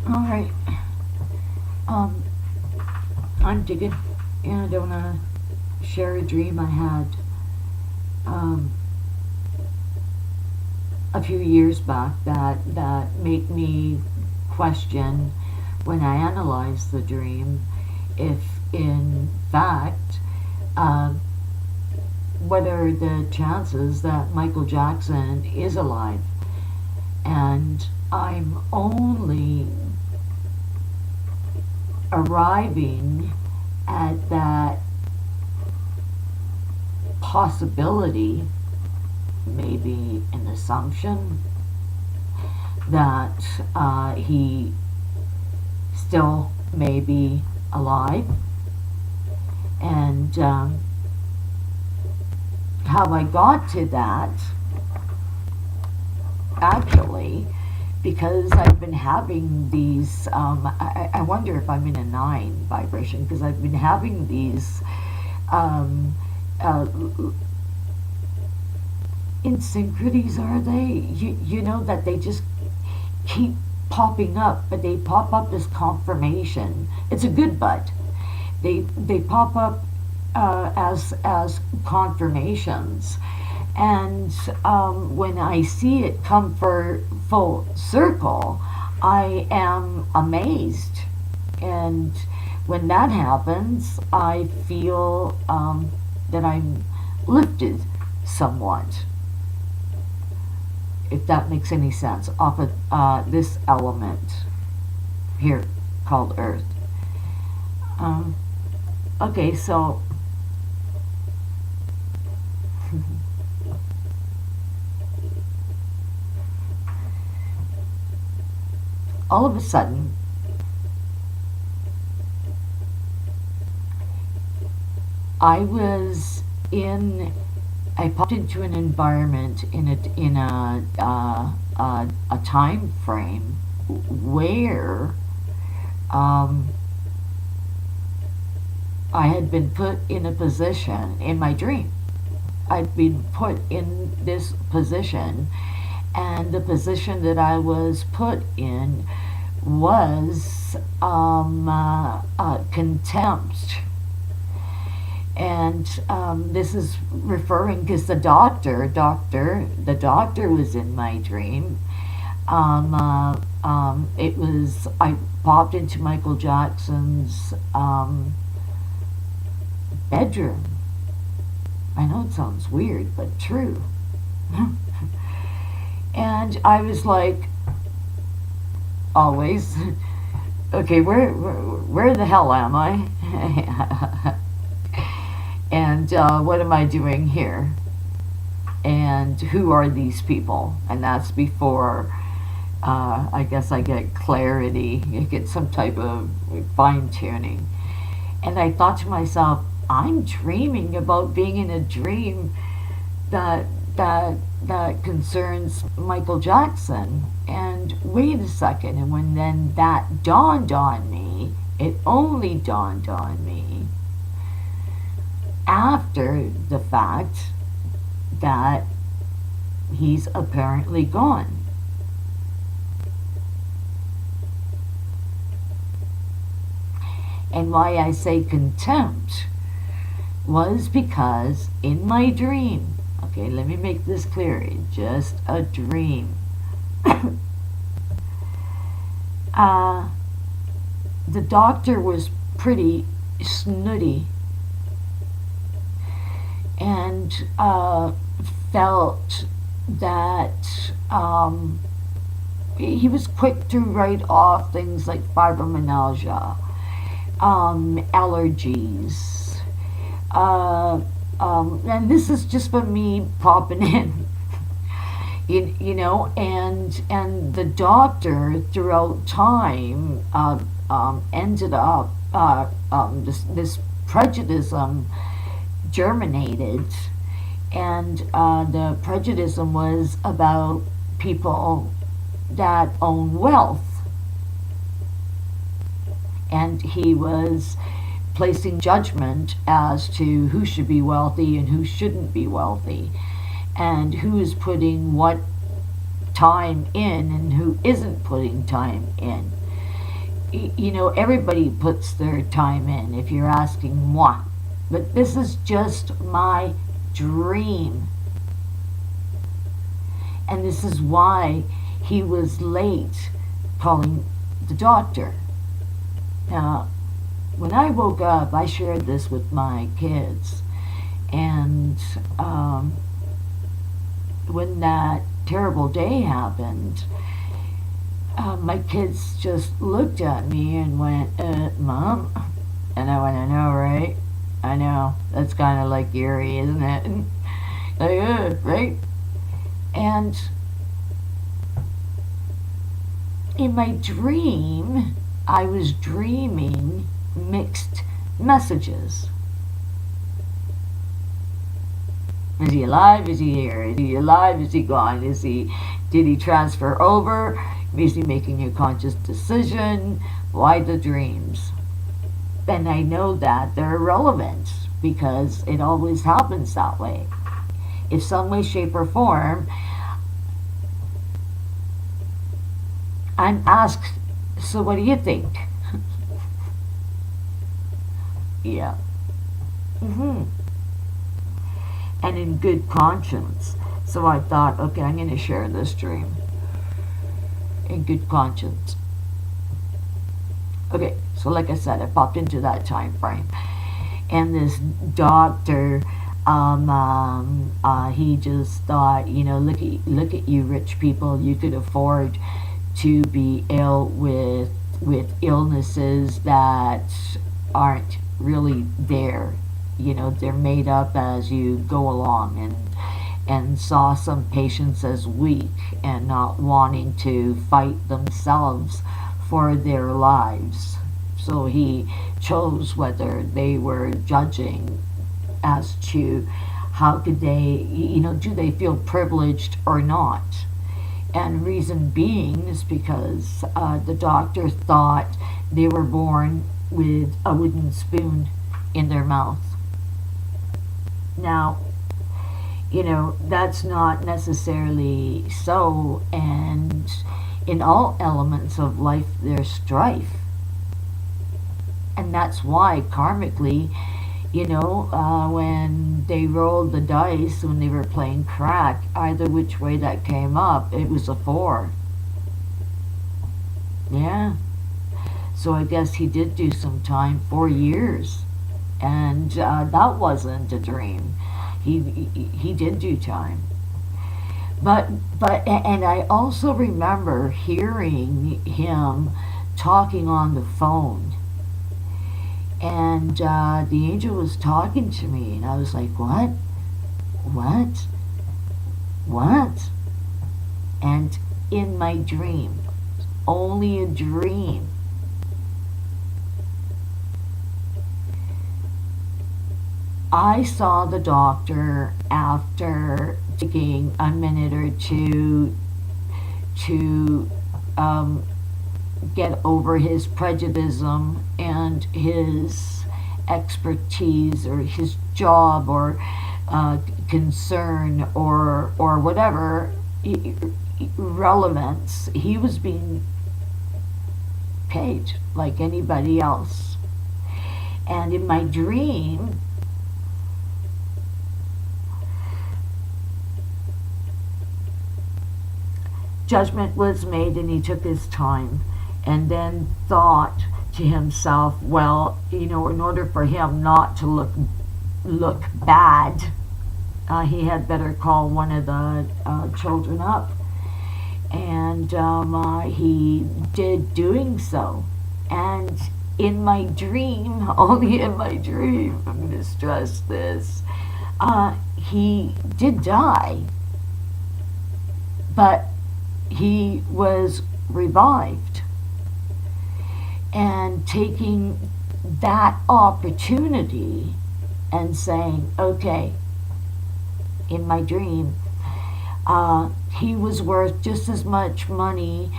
All right. Um, I'm Diggin, and I want to share a dream I had um, a few years back that made me question, when I analyze the dream, if in fact uh, whether the chances that Michael Jackson is alive. And I'm only arriving at that possibility, maybe an assumption, that he still may be alive. And how I got to that, actually, because I've been having these, I wonder if I'm in a 9 vibration, because I've been having these um, uh, insynchronies, are they? You know, that they just keep popping up, but they pop up as confirmation. It's a good but. They pop up as confirmations. And when I see it come for full circle, I am amazed. And when that happens, I feel that I'm lifted somewhat, if that makes any sense, off of this element here called Earth. Um, okay, so all of a sudden, I was in. I popped into an environment in a time frame where um, I had been put in a position in my dream. I'd been put in this position, and the position that I was put in was contempt. And this is referring, because the doctor was in my dream. It was, I popped into Michael Jackson's bedroom. I know it sounds weird, but true. And I was like, always, okay, where the hell am I? And what am I doing here? And who are these people? And that's before I guess I get clarity, I get some type of fine tuning. And I thought to myself, I'm dreaming about being in a dream that that concerns Michael Jackson. And wait a second, and when then that dawned on me, it only dawned on me after the fact that he's apparently gone. And why I say contempt was because in my dream, okay, let me make this clear, it's just a dream. uh, the doctor was pretty snooty and felt that he was quick to write off things like fibromyalgia, allergies, and this is just for me popping in. You know, and the doctor throughout time ended up this prejudice germinated, and the prejudice was about people that own wealth, and he was placing judgment as to who should be wealthy and who shouldn't be wealthy, and who is putting what time in and who isn't putting time in. you know, everybody puts their time in if you're asking moi. But this is just my dream. And this is why he was late calling the doctor. Now, when I woke up, I shared this with my kids. And when that terrible day happened, my kids just looked at me and went, Mom? And I went, I know, right? I know. That's kind of like eerie, isn't it? Like, right? And in my dream, I was dreaming mixed messages. Is he alive? Is he here? Is he alive? Is he gone? Did he transfer over? Is he making a conscious decision? Why the dreams? And I know that they're irrelevant because it always happens that way. In some way, shape, or form, I'm asked, so what do you think? Yeah. And in good conscience. So I thought, okay, I'm going to share this dream. In good conscience. Okay, so like I said, I popped into that time frame. And this doctor, he just thought, you know, look at you rich people. You could afford to be ill with illnesses that aren't really there. You know, they're made up as you go along, and saw some patients as weak and not wanting to fight themselves for their lives. So he chose whether they were judging as to how could they, you know, do they feel privileged or not. And reason being is because the doctor thought they were born with a wooden spoon in their mouth. Now, you know, that's not necessarily so, and in all elements of life there's strife. And that's why karmically, you know, when they rolled the dice, when they were playing crack, either which way that came up, it was a 4. Yeah. So I guess he did do some time, 4 years. And that wasn't a dream. He did do time. But and I also remember hearing him talking on the phone. And the angel was talking to me, and I was like, what? What? What? And in my dream, only a dream, I saw the doctor after taking a minute or two to get over his prejudice and his expertise or his job or concern or whatever relevance. He was being paid like anybody else. And in my dream, judgment was made, and he took his time, and then thought to himself, well, you know, in order for him not to look bad, he had better call one of the children up. And he did doing so. And in my dream, only in my dream, I'm going to stress this, he did die, but he was revived. And taking that opportunity and saying, okay, in my dream, he was worth just as much money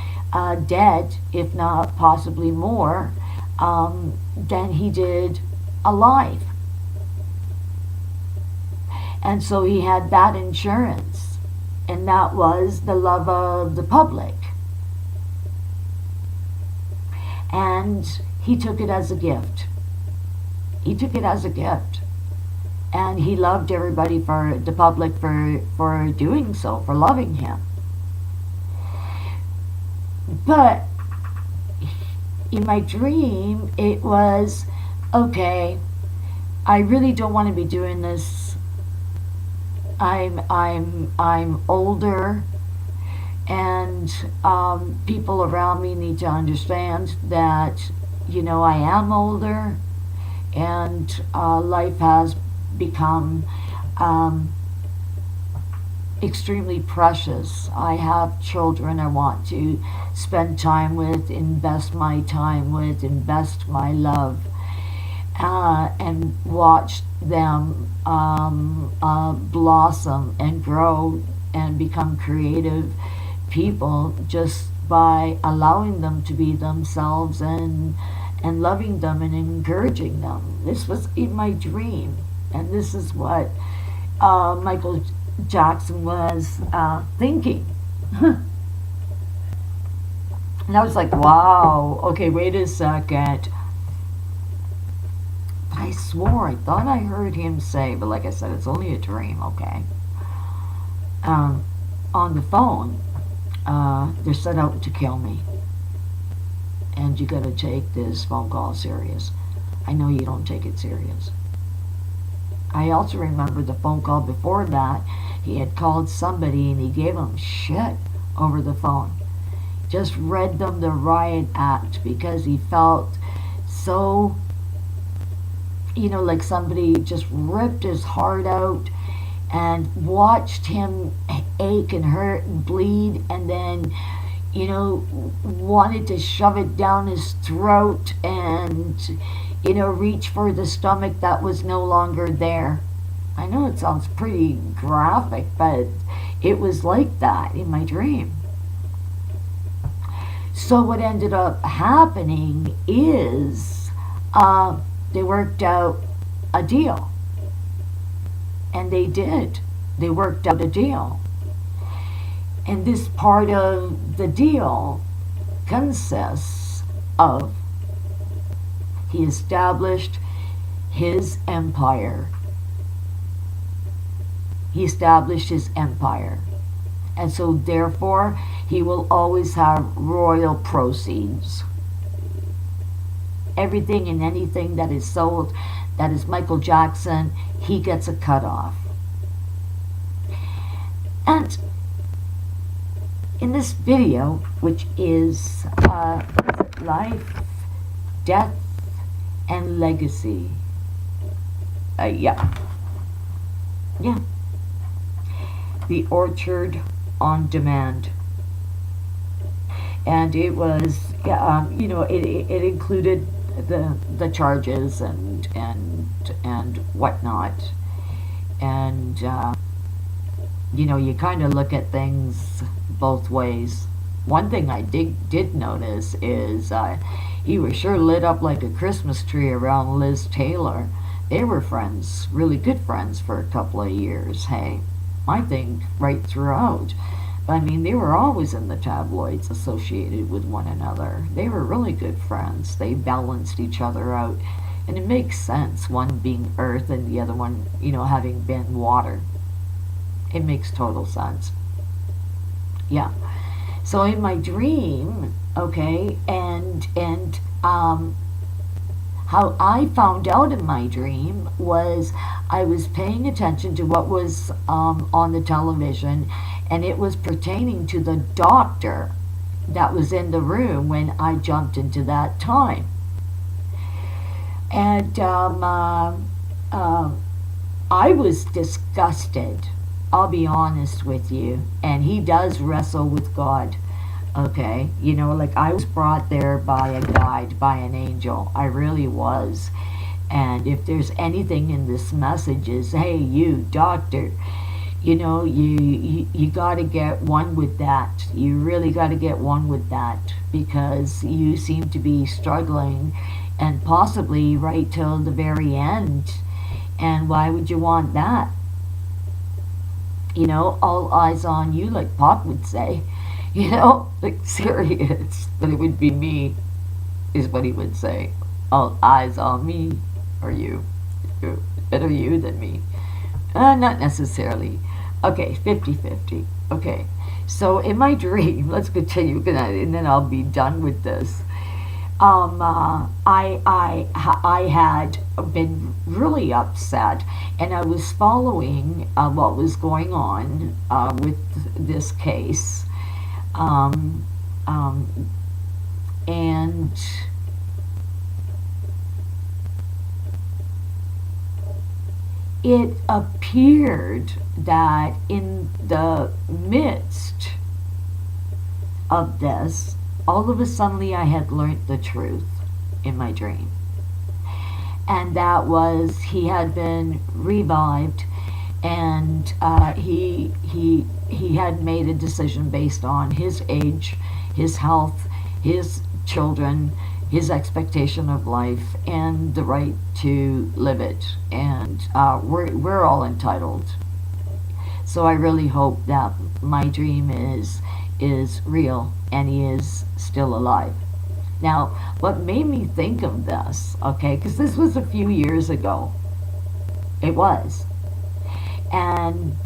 dead, if not possibly more, than he did alive. And so he had that insurance, and that was the love of the public. And he took it as a gift. He took it as a gift. And he loved everybody, for the public, for doing so, for loving him. But in my dream, it was, okay, I really don't want to be doing this. I'm older, and people around me need to understand that, I am older, and life has become extremely precious. I have children I want to spend time with, invest my time with, invest my love, and watch them blossom and grow and become creative people, just by allowing them to be themselves, and loving them and encouraging them. This was in my dream, and this is what Michael Jackson was thinking. And I was like, wow, okay, wait a second. But I swore, I thought I heard him say, but like I said, it's only a dream, okay? On the phone, they're set out to kill me. And you gotta take this phone call serious. I know you don't take it serious. I also remember the phone call before that. He had called somebody and he gave them shit over the phone. Just read them the riot act because he felt so, like somebody just ripped his heart out and watched him ache and hurt and bleed, and then, wanted to shove it down his throat and, reach for the stomach that was no longer there. I know it sounds pretty graphic, but it was like that in my dream. So what ended up happening is they worked out a deal. And they did. They worked out a deal. And this part of the deal consists of, he established his empire. He established his empire. And so therefore, he will always have royal proceeds. Everything and anything that is sold, that is Michael Jackson, he gets a cut off. And in this video, which is Life, Death, and Legacy. Yeah. The Orchard on Demand. And it was, it included the charges and whatnot. And, you kind of look at things both ways. One thing I did notice is he was sure lit up like a Christmas tree around Liz Taylor. They were friends, really good friends for a couple of years, hey. I think right throughout. I mean, they were always in the tabloids associated with one another. They were really good friends. They balanced each other out. And it makes sense, one being earth and the other one, having been water. It makes total sense. Yeah. So in my dream, okay, and how I found out in my dream was I was paying attention to what was on the television, and it was pertaining to the doctor that was in the room when I jumped into that time. And I was disgusted, I'll be honest with you, and he does wrestle with God. Okay, I was brought there by a guide, by an angel. I really was. And if there's anything in this message is, hey, you, doctor, you got to get one with that. You really got to get one with that, because you seem to be struggling, and possibly right till the very end. And why would you want that? All eyes on you, like Pop would say. Like serious, but it would be me. is what he would say. All eyes on me, or you. Better you than me. Not necessarily. Okay, 50-50. Okay, so in my dream, let's continue, and then I'll be done with this. I had been really upset, and I was following what was going on with this case, um, um, and it appeared that in the midst of this, all of a sudden I had learnt the truth in my dream. And that was he had been revived, and he had made a decision based on his age, his health, his children, his expectation of life, and the right to live it. And we're all entitled. So I really hope that my dream is real and he is still alive. Now, what made me think of this, okay, because this was a few years ago. It was. And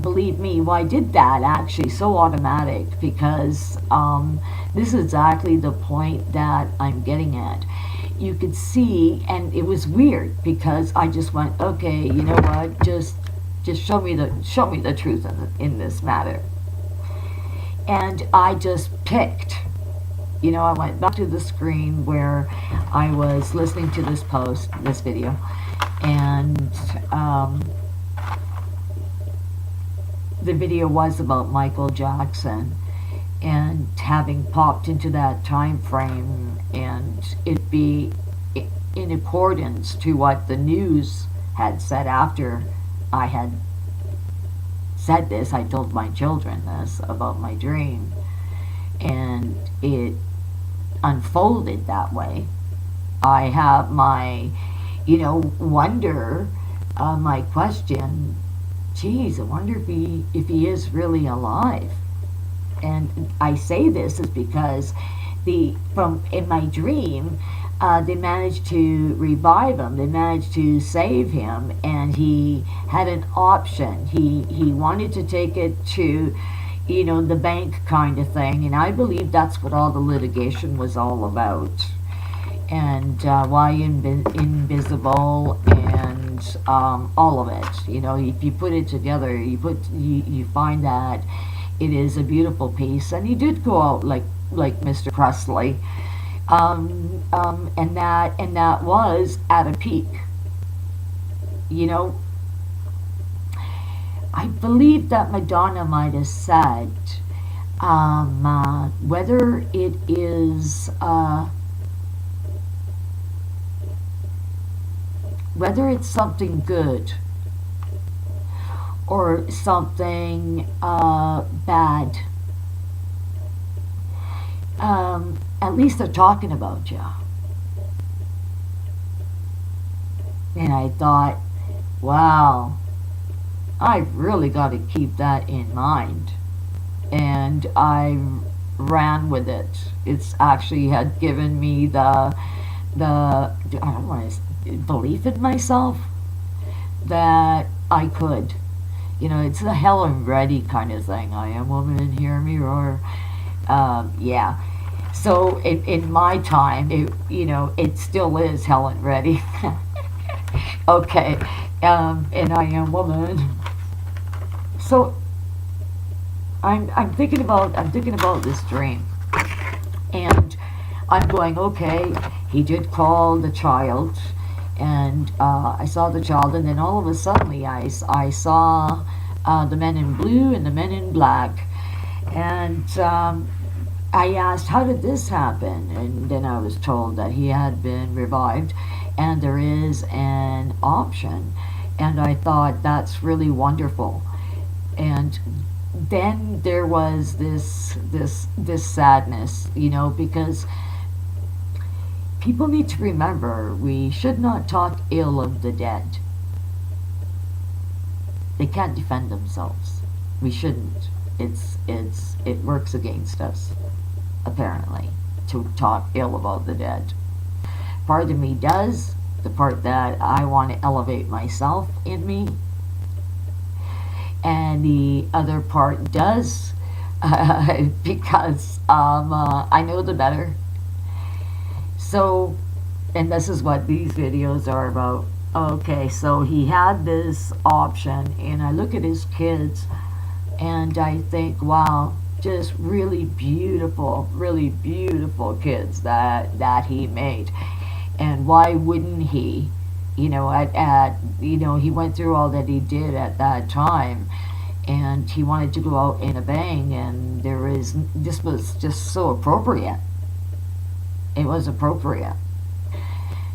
believe me, why did that actually so automatic? Because this is exactly the point that I'm getting at. You could see, and it was weird because I just went, okay, you know what, just show me the truth in this matter. And I just picked, I went back to the screen where I was listening to this video, and the video was about Michael Jackson and having popped into that time frame, and it be in accordance to what the news had said after I had said this. I told my children this about my dream, and it unfolded that way. I have my, wonder, my question, geez, I wonder if he is really alive. And I say this is because in my dream, they managed to revive him. They managed to save him, and he had an option. He wanted to take it to, the bank kind of thing, and I believe that's what all the litigation was all about. And why invisible, and all of it. If you put it together, you find that it is a beautiful piece. And he did go out like Mr. Presley. And that was at a peak. I believe that Madonna might have said, whether it is, whether it's something good or something bad, at least they're talking about you. And I thought, wow, I've really got to keep that in mind. And I ran with it. It's actually had given me the I don't want to, belief in myself that I could. It's the Helen Reddy kind of thing. I am woman, hear me roar. Yeah. So in my time, it still is Helen Reddy. Okay. And I am woman. So I'm thinking about this dream, and I'm going, okay, he did call the child, and I saw the child, and then all of a sudden I saw the men in blue and the men in black, and I asked, how did this happen? And then I was told that he had been revived, and there is an option, and I thought, that's really wonderful. And then there was this sadness, because people need to remember, we should not talk ill of the dead. They can't defend themselves. We shouldn't. It works against us, apparently, to talk ill about the dead. Part of me does, the part that I want to elevate myself in me, and the other part does because I know the better. So, and this is what these videos are about. Okay, so he had this option, and I look at his kids, and I think, wow, just really beautiful kids that he made. And why wouldn't he? You know, he went through all that he did at that time, and he wanted to go out in a bang, and this was just so appropriate. It was appropriate.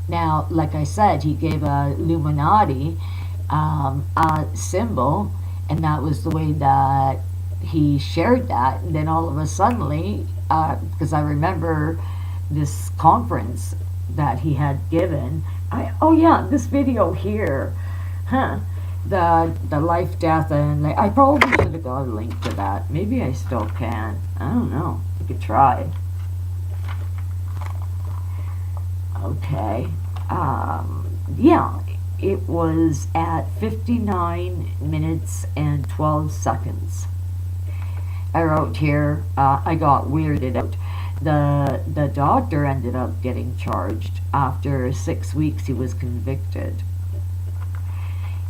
Now, like I said, he gave a Illuminati a symbol, and that was the way that he shared that. And then all of a sudden, because I remember this conference that he had given. Oh yeah, this video here, the life, death, and I probably should have got a link to that. Maybe I still can. I don't know. You could try. Okay. Yeah, it was at 59 minutes and 12 seconds. I wrote here, I got weirded out. The doctor ended up getting charged. After 6 weeks he was convicted.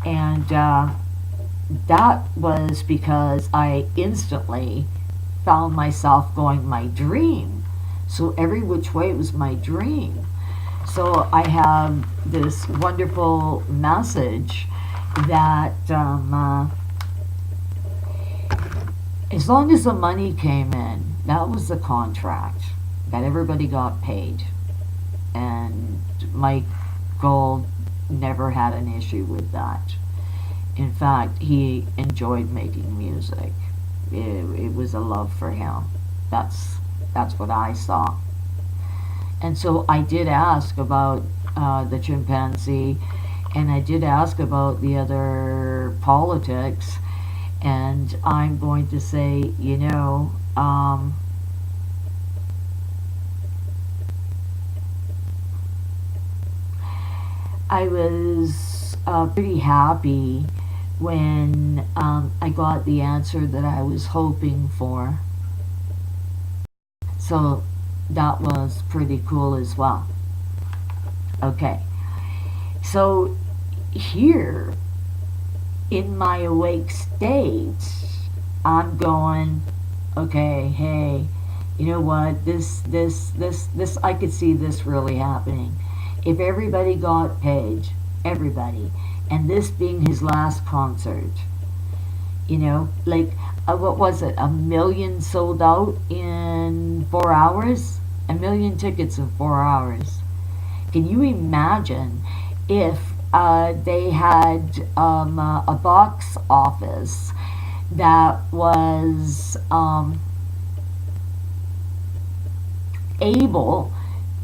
And that was because I instantly found myself going, my dream. So every which way it was my dream. So I have this wonderful message that as long as the money came in, that was the contract, that everybody got paid. And Michael never had an issue with that. In fact, he enjoyed making music. It was a love for him. That's what I saw. And so I did ask about the chimpanzee, and I did ask about the other politics, and I'm going to say, you know, I was pretty happy when I got the answer that I was hoping for. So that was pretty cool as well. Okay, so here in my awake state, I'm going, okay, hey, you know what, this, I could see this really happening. If everybody got paid, everybody, and this being his last concert, you know, like, what was it, 1 million sold out in 4 hours? 1 million tickets in 4 hours. Can you imagine if they had a box office that was able,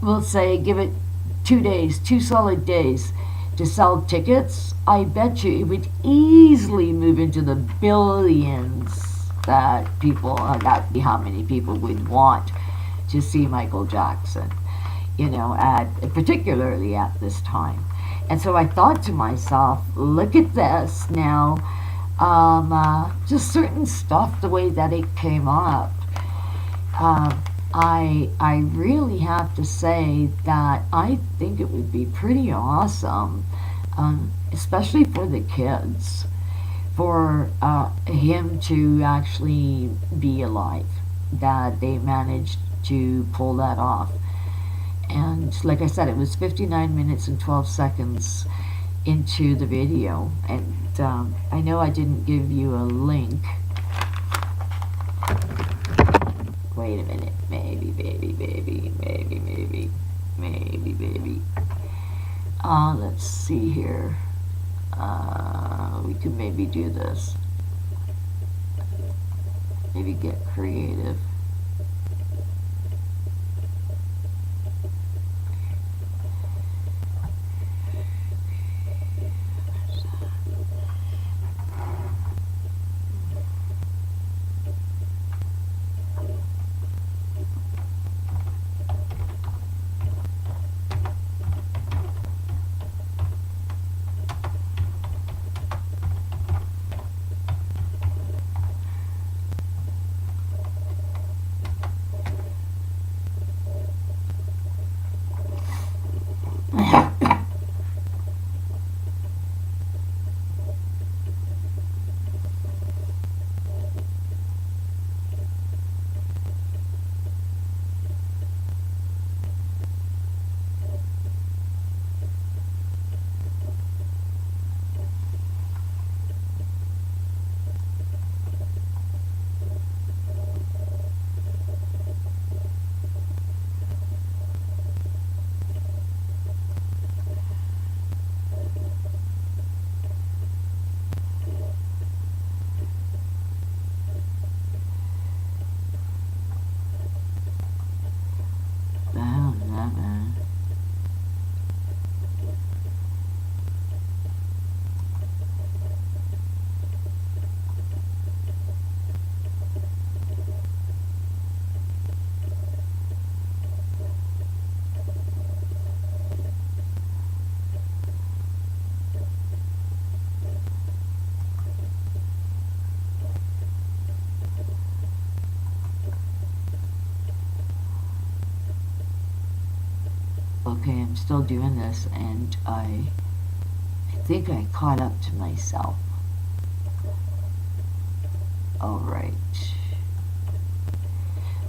we'll say, give it 2 days, 2 solid days to sell tickets? I bet you it would easily move into the billions that people, that how many people would want to see Michael Jackson, you know, particularly at this time. And so I thought to myself, look at this now, just certain stuff, the way that it came up. I really have to say that I think it would be pretty awesome, especially for the kids, for him to actually be alive, that they managed to pull that off. And like I said, it was 59 minutes and 12 seconds into the video, and I know I didn't give you a link. Wait a minute, maybe. Let's see here. We could maybe do this. Maybe get creative. Okay, I'm still doing this, and I think I caught up to myself. Alright.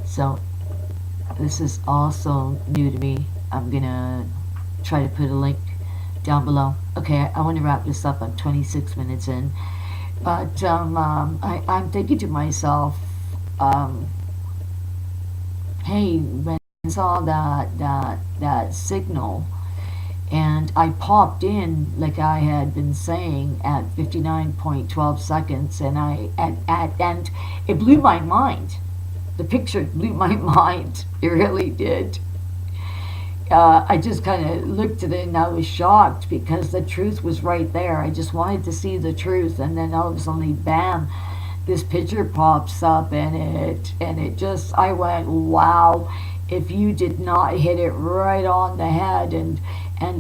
So, this is also new to me. I'm gonna try to put a link down below. Okay, I want to wrap this up. I'm 26 minutes in. But I'm thinking to myself, hey, when I saw that signal, and I popped in, like I had been saying, at 59.12 seconds, and and it blew my mind. The picture blew my mind. It really did. I just kind of looked at it and I was shocked because the truth was right there. I just wanted to see the truth, and then all of a sudden, bam, this picture pops up, and it just, I went, wow, if you did not hit it right on the head. And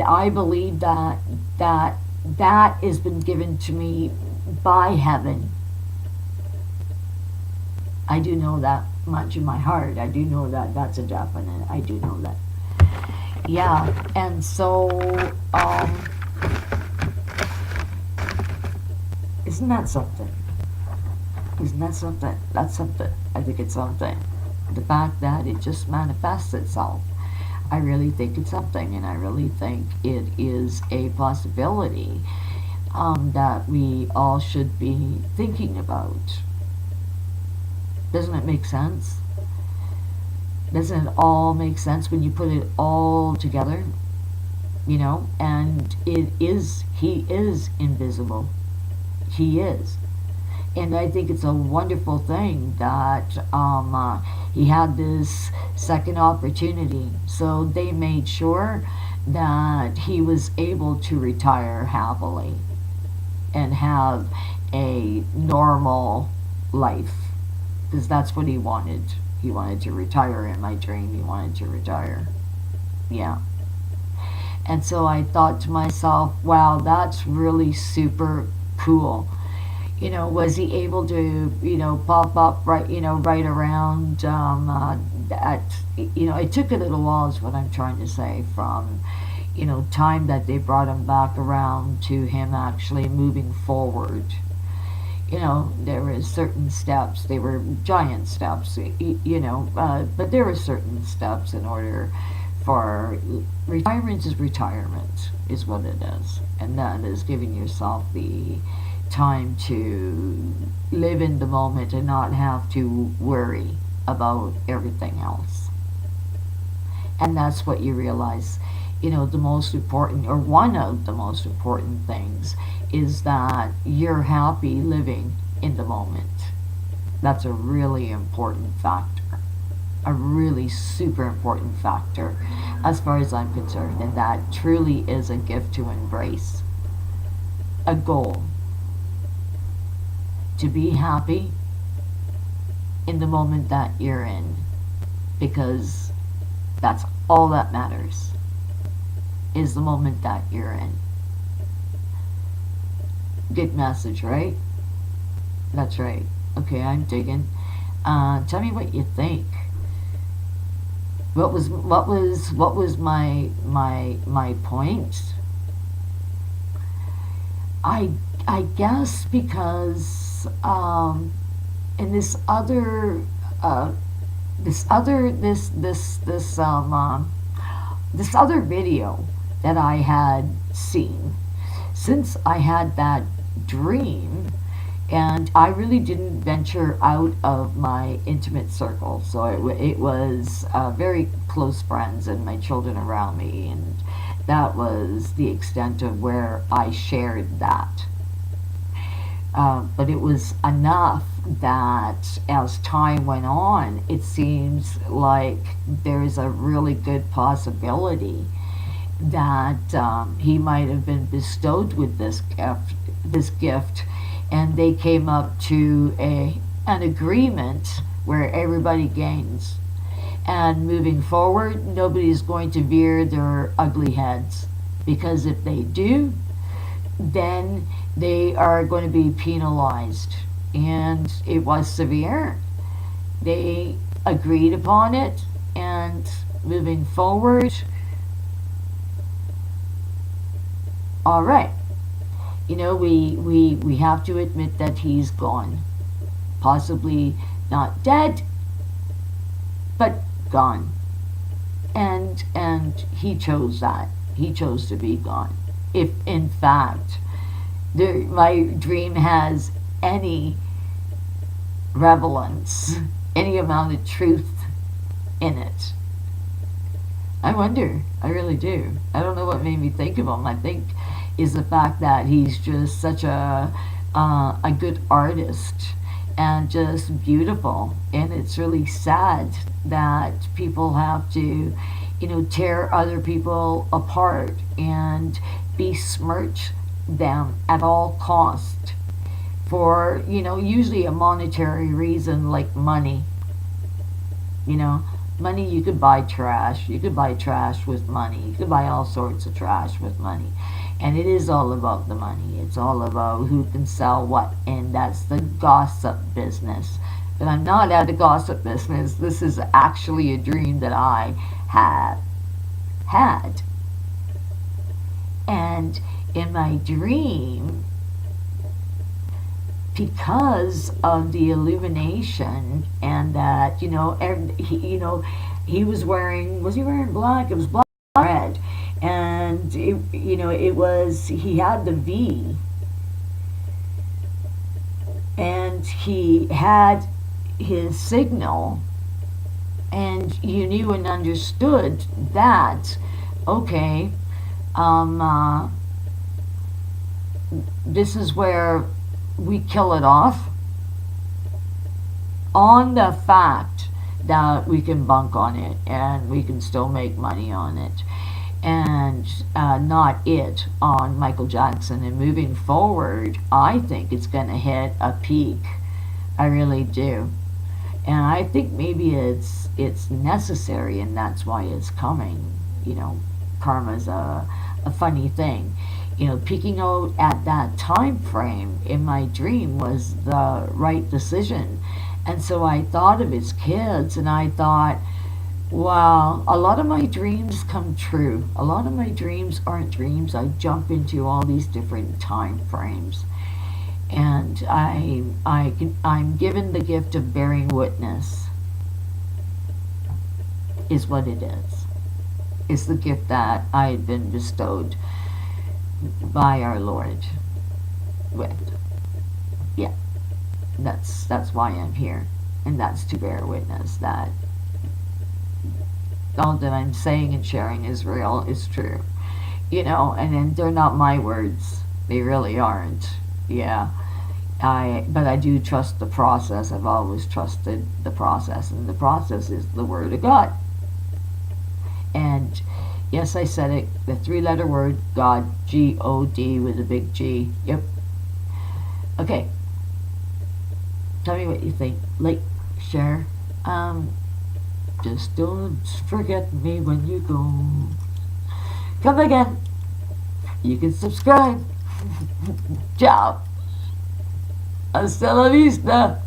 I believe that has been given to me by heaven. I do know that much in my heart. I do know that that's a definite. I do know that. Yeah, and so, isn't that something? Isn't that something? That's something. I think it's something. The fact that it just manifests itself. I really think it's something, and I really think it is a possibility that we all should be thinking about. Doesn't it make sense? Doesn't it all make sense when you put it all together? You know, and he is invisible. He is. And I think it's a wonderful thing that he had this second opportunity. So they made sure that he was able to retire happily and have a normal life, because that's what he wanted. He wanted to retire. In my dream, he wanted to retire. Yeah. And so I thought to myself, wow, that's really super cool. You know, was he able to, you know, pop up right, you know, right around that, you know, it took a little while is what I'm trying to say, from, you know, time that they brought him back around to him actually moving forward. You know, there were certain steps. They were giant steps, you know, but there were certain steps in order for retirement is what it is. And that is giving yourself the time to live in the moment and not have to worry about everything else. And that's what you realize, you know, the most important, or one of the most important things, is that you're happy living in the moment. That's a really important factor, a really super important factor as far as I'm concerned, and that truly is a gift to embrace, a goal to be happy in the moment that you're in, because that's all that matters, is the moment that you're in. Good message, right? That's right. Okay, I'm digging. Tell me what you think. What was my point? I guess because in this other video that I had seen, since I had that dream, and I really didn't venture out of my intimate circle, so it was very close friends and my children around me, and that was the extent of where I shared that. But it was enough that as time went on, it seems like there's a really good possibility that he might have been bestowed with this gift, and they came up to an agreement where everybody gains. And moving forward, nobody's going to veer their ugly heads, because if they do, then they are going to be penalized. And it was severe. They agreed upon it, and moving forward, All right. We have to admit that he's gone. Possibly not dead, but gone. And he chose that. He chose to be gone. If in fact my dream has any relevance, any amount of truth in it. I wonder. I really do. I don't know what made me think of him. I think is the fact that he's just such a good artist and just beautiful. And it's really sad that people have to, tear other people apart and besmirch them at all cost for, usually a monetary reason like money. Money, you could buy trash. You could buy trash with money. You could buy all sorts of trash with money. And it is all about the money. It's all about who can sell what. And that's the gossip business. But I'm not at the gossip business. This is actually a dream that I have had. And in my dream, because of the illumination and that, he was he wearing black? It was black and red. And, he had the V. And he had his signal. And you knew and understood that, okay, this is where we kill it off on the fact that we can bunk on it and we can still make money on it, and not it on Michael Jackson. And moving forward, I think it's going to hit a peak. I really do. And I think maybe it's necessary, and that's why it's coming. Karma's a funny thing. Peeking out at that time frame in my dream was the right decision. And so I thought of his kids, and I thought, wow, a lot of my dreams come true. A lot of my dreams aren't dreams. I jump into all these different time frames. And I'm given the gift of bearing witness, is what it is. It's the gift that I had been bestowed by our Lord with. Yeah, that's why I'm here, and that's to bear witness that all that I'm saying and sharing is real, is true. And then they're not my words. They really aren't. Yeah. But I do trust the process. I've always trusted the process, and the process is the Word of God. And yes, I said it, the three-letter word, God, G-O-D with a big G. Yep. Okay. Tell me what you think. Like, share. Just don't forget me when you go. Come again. You can subscribe. Ciao. Hasta la vista.